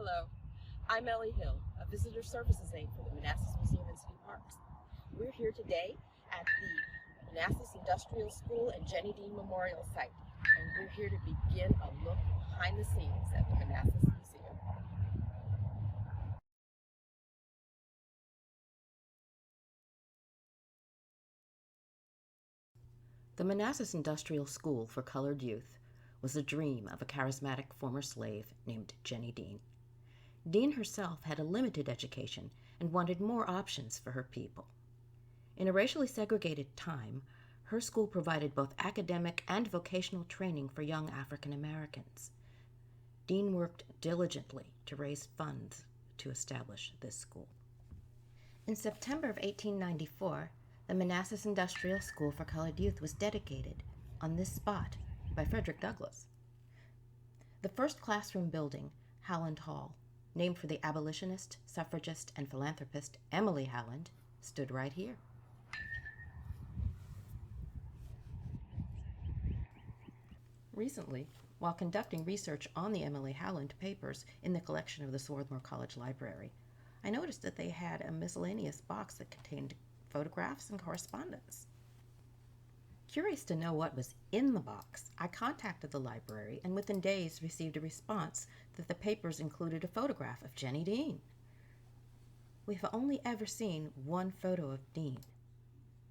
Hello, I'm Ellie Hill, a visitor services aide for the Manassas Museum and City Parks. We're here today at the Manassas Industrial School and Jenny Dean Memorial Site, and we're here to begin a look behind the scenes at the Manassas Museum. The Manassas Industrial School for Colored Youth was the dream of a charismatic former slave named Jenny Dean. Dean herself had a limited education and wanted more options for her people. In a racially segregated time, her school provided both academic and vocational training for young African Americans. Dean worked diligently to raise funds to establish this school. In September of 1894, the Manassas Industrial School for Colored Youth was dedicated on this spot by Frederick Douglass. The first classroom building, Howland Hall, named for the abolitionist, suffragist, and philanthropist Emily Howland, stood right here. Recently, while conducting research on the Emily Howland papers in the collection of the Swarthmore College Library, I noticed that they had a miscellaneous box that contained photographs and correspondence. Curious to know what was in the box, I contacted the library and within days received a response that the papers included a photograph of Jenny Dean. We have only ever seen one photo of Dean.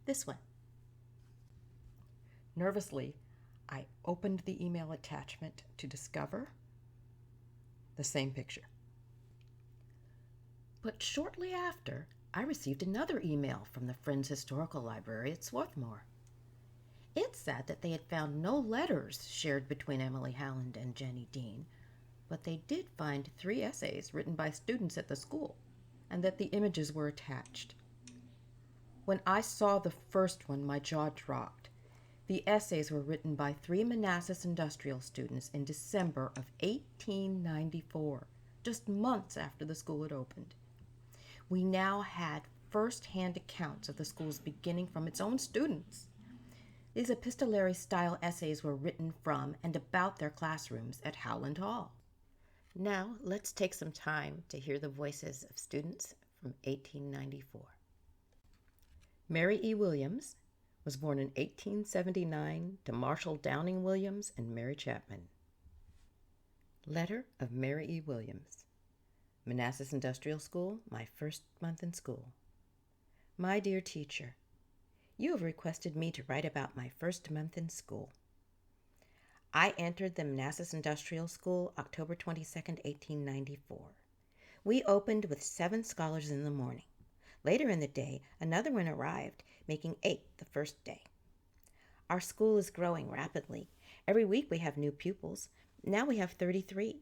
This one. Nervously, I opened the email attachment to discover the same picture. But shortly after, I received another email from the Friends Historical Library at Swarthmore. It said that they had found no letters shared between Emily Howland and Jenny Dean, but they did find 3 essays written by students at the school, and that the images were attached. When I saw the first one, my jaw dropped. The essays were written by 3 Manassas industrial students in December of 1894, just months after the school had opened. We now had first-hand accounts of the school's beginning from its own students. These epistolary-style essays were written from and about their classrooms at Howland Hall. Now, let's take some time to hear the voices of students from 1894. Mary E. Williams was born in 1879 to Marshall Downing Williams and Mary Chapman. Letter of Mary E. Williams. Manassas Industrial School, my first month in school. My dear teacher, you have requested me to write about my first month in school. I entered the Manassas Industrial School October 22, 1894. We opened with 7 scholars in the morning. Later in the day, another one arrived, making 8 the first day. Our school is growing rapidly. Every week we have new pupils. Now we have 33.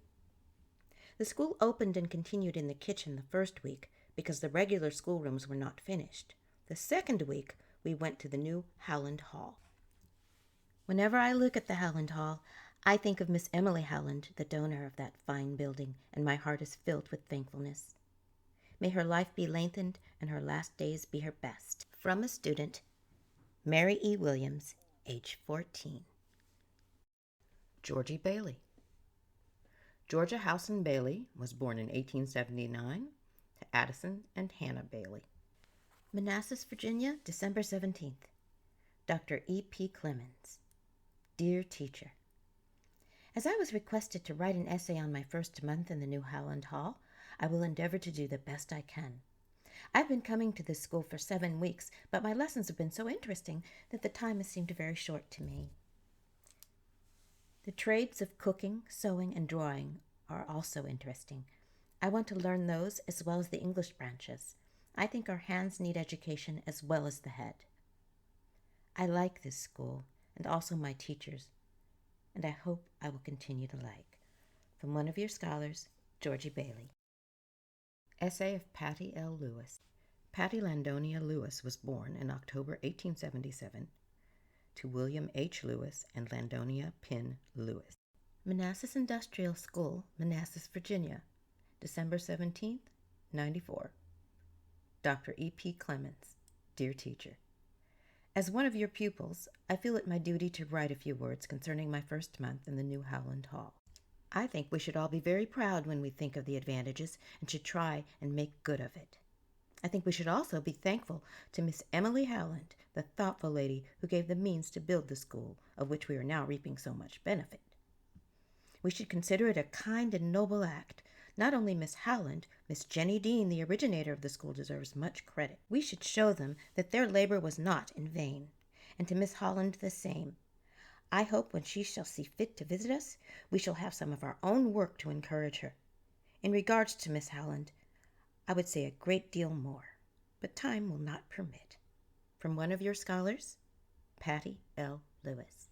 The school opened and continued in the kitchen the first week because the regular schoolrooms were not finished. The second week, we went to the new Howland Hall. Whenever I look at the Howland Hall, I think of Miss Emily Howland, the donor of that fine building, and my heart is filled with thankfulness. May her life be lengthened and her last days be her best. From a student, Mary E. Williams, age 14. Georgie Bailey. Georgia Howson Bailey was born in 1879 to Addison and Hannah Bailey. Manassas, Virginia, December 17th. Dr. E.P. Clemens. Dear Teacher, as I was requested to write an essay on my first month in the new Howland Hall, I will endeavor to do the best I can. I've been coming to this school for 7 weeks, but my lessons have been so interesting that the time has seemed very short to me. The trades of cooking, sewing, and drawing are also interesting. I want to learn those as well as the English branches. I think our hands need education as well as the head. I like this school and also my teachers, and I hope I will continue to like. From one of your scholars, Georgie Bailey. Essay of Patty L. Lewis. Patty Landonia Lewis was born in October 1877 to William H. Lewis and Landonia Pinn Lewis. Manassas Industrial School, Manassas, Virginia, December 17th, 94. Dr. E.P. Clemens, Dear Teacher, as one of your pupils, I feel it my duty to write a few words concerning my first month in the new Howland Hall. I think we should all be very proud when we think of the advantages and should try and make good of it. I think we should also be thankful to Miss Emily Howland, the thoughtful lady who gave the means to build the school, of which we are now reaping so much benefit. We should consider it a kind and noble act. Not only Miss Howland, Miss Jenny Dean, the originator of the school, deserves much credit. We should show them that their labor was not in vain, and to Miss Holland the same. I hope when she shall see fit to visit us, we shall have some of our own work to encourage her. In regards to Miss Howland, I would say a great deal more, but time will not permit. From one of your scholars, Patty L. Lewis.